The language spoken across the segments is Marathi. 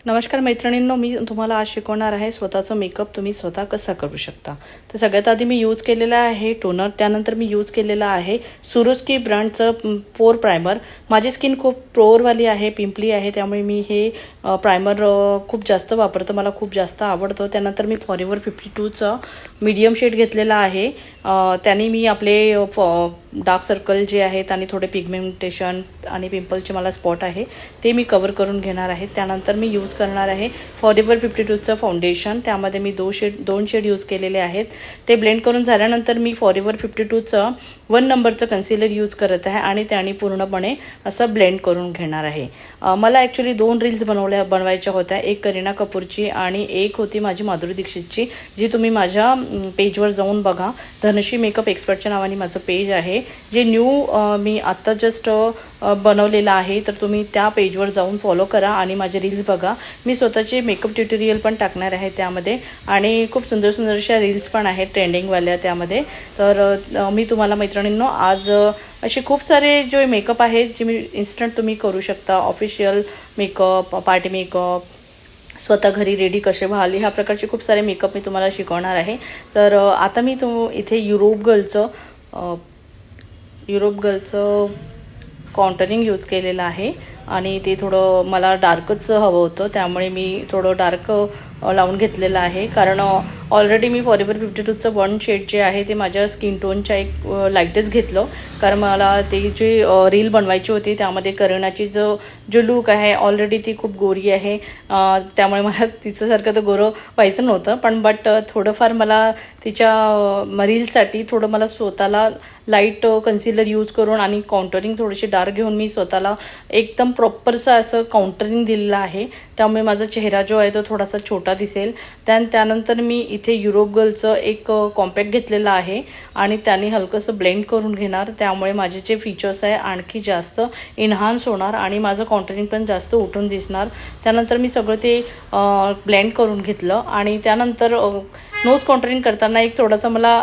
नमस्कार मैत्रिणींनो, मी तुम्हाला आज शिकवणार आहे स्वतःचा मेकअप तुम्ही स्वतः कसा करू शकता। तर सगळ्यात आधी मी यूज केलेला आहे टोनर, त्यानंतर मी यूज केलेला आहे सुरुस्की ब्रँडचं पोर प्रायमर। माझी स्किन खूप पोरवाली आहे, पिंपली आहे, त्यामुळे मी हे प्रायमर खूप जास्त वापरतो, मला खूप जास्त आवडतं। त्यानंतर मी फॉरएव्हर 52चा मीडियम शेड घेतलेला आहे। त्याने मी आपले डार्क सर्कल जे आहेत आणि थोडे पिगमेंटेशन आणि पिंपलचे मला स्पॉट आहे ते मी कवर करून घेणार आहे। त्यानंतर मी यूज करणार आहे फॉरएव्हर 52चं फाउंडेशन। त्यामध्ये मी दोन शेड यूज केलेले आहेत। ते ब्लेंड करून झाल्यानंतर मी फॉरएव्हर 52चं 1 नंबरचं कन्सिलर यूज करत आहे आणि त्याने पूर्णपणे असं ब्लेंड करून घेणार आहे। मला ॲक्च्युली 2 रील्स बनवायच्या होत्या, एक करीना कपूरची आणि एक होती माझी माधुरी दीक्षितची, जी तुम्ही माझ्या पेजवर जाऊन बघा। धनश्री मेकअप एक्सपर्टच्या नावाने माझं पेज आहे, जे मी आत्ता जस्ट बनवलेलं आहे। तर तुम्ही त्या पेजवर जाऊन फॉलो करा आणि माझे रील्स बघा। मी स्वतःचे मेकअप ट्युटोरियल पण टाकणार आहे त्यामध्ये, आणि खूप सुंदर सुंदरशा रील्स पण आहेत ट्रेंडिंगवाल्या त्यामध्ये। तर मी तुम्हाला मैत्रिणींनो आज असे खूप सारे जे मेकअप आहेत जे मी इन्स्टंट तुम्ही करू शकता, ऑफिशियल मेकअप, पार्टी मेकअप, स्वतः घरी रेडी कसे व्हाल, ह्या प्रकारचे खूप सारे मेकअप मी तुम्हाला शिकवणार आहे। तर आता मी इथे युरोप गर्लचं कॉन्टरिंग यूज केलेलं आहे आणि ते थोडं मला डार्कच हवं होतं, त्यामुळे मी थोडं डार्क लावून घेतलेलं आहे। कारण ऑलरेडी मी फॉरएव्हर 52चं 1 शेड जे आहे ते माझ्या स्किन टोनच्या एक लाईटच घेतलं, कारण मला ते जे रील बनवायची होती त्यामध्ये करीनाची जो लूक आहे ऑलरेडी ती खूप गोरी आहे, त्यामुळे मला तिच्यासारखं तर गोरं व्हायचं नव्हतं, पण थोडंफार मला तिच्या रीलसाठी थोडं मला स्वतःला लाईट कन्सिलर यूज करून आणि काउंटरिंग थोडीशी डार्क घेऊन मी स्वतःला एकदम प्रॉपरचं असं काउंटरिंग दिलेलं आहे। त्यामुळे माझा चेहरा जो आहे तो थोडासा छोटा दिसेल। त्यानंतर मी इथे युरोप गर्लचं एक कॉम्पॅक्ट घेतलेलं आहे आणि त्याने हलकंसं ब्लेंड करून घेणार, त्यामुळे माझे जे फीचर्स आहे आणखी जास्त एनहान्स होणार आणि माझं काउंटरिंग पण जास्त उठून दिसणार। त्यानंतर मी सगळं ते ब्लेंड करून घेतलं आणि त्यानंतर नोज काउंटरिंग करताना एक थोडासा मला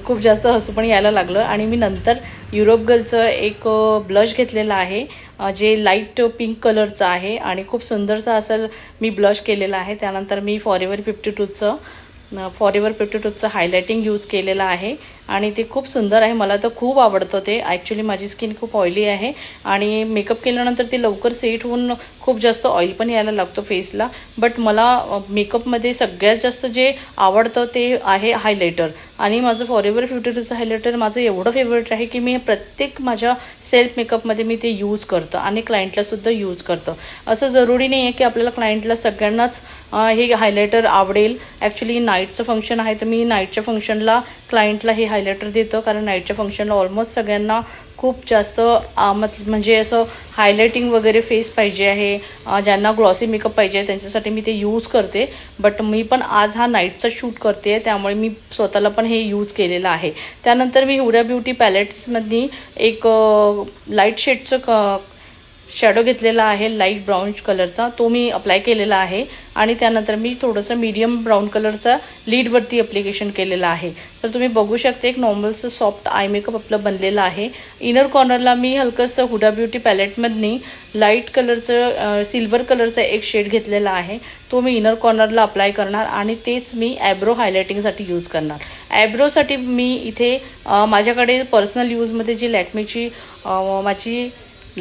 खूप जास्त हसू पण यायला लागलं, आणि मी नंतर युरोप गर्लचं एक ब्लश घेतलेलं आहे जे लाईट पिंक कलरचं आहे आणि खूप सुंदरसा असं मी ब्लश केलेलं आहे। त्यानंतर मी फॉरएव्हर 52चं हायलायटिंग यूज केलेलं आहे आणि ते खूप सुंदर आहे, मला तर खूप आवडतं ते। ॲक्च्युली माझी स्किन खूप ऑइली आहे आणि मेकअप केल्यानंतर ते लवकर सेट होऊन खूप जास्त ऑइल पण यायला लागतो फेसला, बट मला मेकअपमध्ये सगळ्यात जास्त जे आवडतं ते आहे हायलायटर। आणि माझं फॉरएव्हर 52चं हायलायटर माझं एवढं फेवरेट आहे की मी प्रत्येक माझ्या सेल्फ मेकअपमध्ये मी ते यूज करतो आणि क्लायंटलासुद्धा यूज करतो। असं जरुरी नाही आहे की आपल्याला क्लायंटला सगळ्यांनाच हे हायलायटर आवडेल। ॲक्च्युली नाईटचं फंक्शन आहे तर मी नाईटच्या फंक्शनला क्लायंटला हे हायलायटर देतो, कारण नाईटच्या फंक्शनला ऑलमोस्ट सगळ्यांना खूप जास्त म्हणजे असं हायलायटिंग वगैरे फेस पाहिजे आहे, ज्यांना ग्लॉसी मेकअप पाहिजे त्यांच्यासाठी मी ते यूज करते। बट मी पण आज हा नाईटचा शूट करते, त्यामुळे मी स्वतःला पण हे यूज केलेलं आहे। त्यानंतर मी हुडा ब्युटी पॅलेट्समधनी एक लाईट शेडचं शॅडो घेतलेला आहे, लाईट ब्राऊन कलरचा, तो मी अप्लाय केलेला आहे आणि त्यानंतर मी थोडंसं मीडियम ब्राऊन कलरचा लीडवरती ॲप्लिकेशन केलेलं आहे। तर तुम्ही बघू शकता एक नॉर्मलचं सॉफ्ट आय मेकअप आपलं बनलेलं आहे। इनर कॉर्नरला मी हलकंसं हुडा ब्युटी पॅलेटमधनी लाईट कलरचं सिल्वर कलरचा एक शेड घेतलेला आहे, तो मी इनर कॉर्नरला अप्लाय करणार आणि तेच मी ॲब्रो हायलायटिंगसाठी यूज करणार। ॲब्रोसाठी मी इथे माझ्याकडे पर्सनल यूजमध्ये जी लॅक्मेची माझी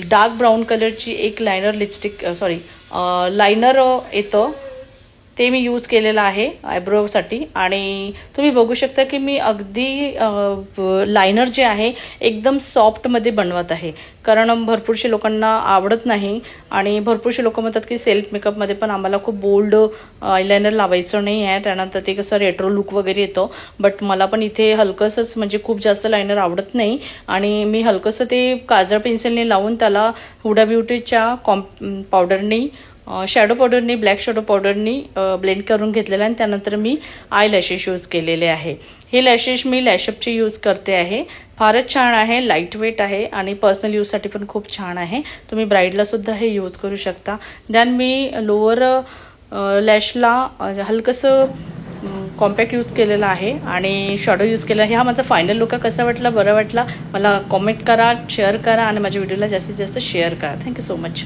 डार्क ब्राऊन कलरची एक लायनर येतं ते मी यूज केलेलं आहे आयब्रोसाठी। आणि तुम्ही बघू शकता की मी अगदी लायनर जे आहे एकदम सॉफ्टमध्ये बनवत आहे, कारण भरपूरशे लोकांना आवडत नाही आणि भरपूरशे लोक म्हणतात की सेल्फ मेकअपमध्ये पण आम्हाला खूप बोल्ड आयलायनर लावायचं नाही आहे, त्यानंतर ते कसं रेट्रो लुक वगैरे येतं। बट मला पण इथे हलकंसंच म्हणजे खूप जास्त लायनर आवडत नाही आणि मी हलकंसं ते काजळ पेन्सिलने लावून त्याला हुडा ब्युटीच्या पावडरनी शॅडो पावडरनी ब्लॅक शॅडो पावडरनी ब्लेंड करून घेतलेलं आहे। आणि त्यानंतर मी आय लॅशेस यूज केलेले आहे। हे लॅशेस मी लॅशअपचे यूज करते आहे, फारच छान आहे, लाईट वेट आहे आणि पर्सनल यूजसाठी पण खूप छान आहे। तुम्ही ब्राईडलासुद्धा हे यूज करू शकता। देन मी लोअर लॅशला हलकंसं कॉम्पॅक्ट यूज केलेला आहे आणि शॅडो यूज केला आहे। हा माझा फायनल लुक कसा वाटला, बरं वाटला मला कॉमेंट करा, शेअर करा आणि माझ्या व्हिडिओला जास्तीत जास्त शेअर करा। Thank you so much.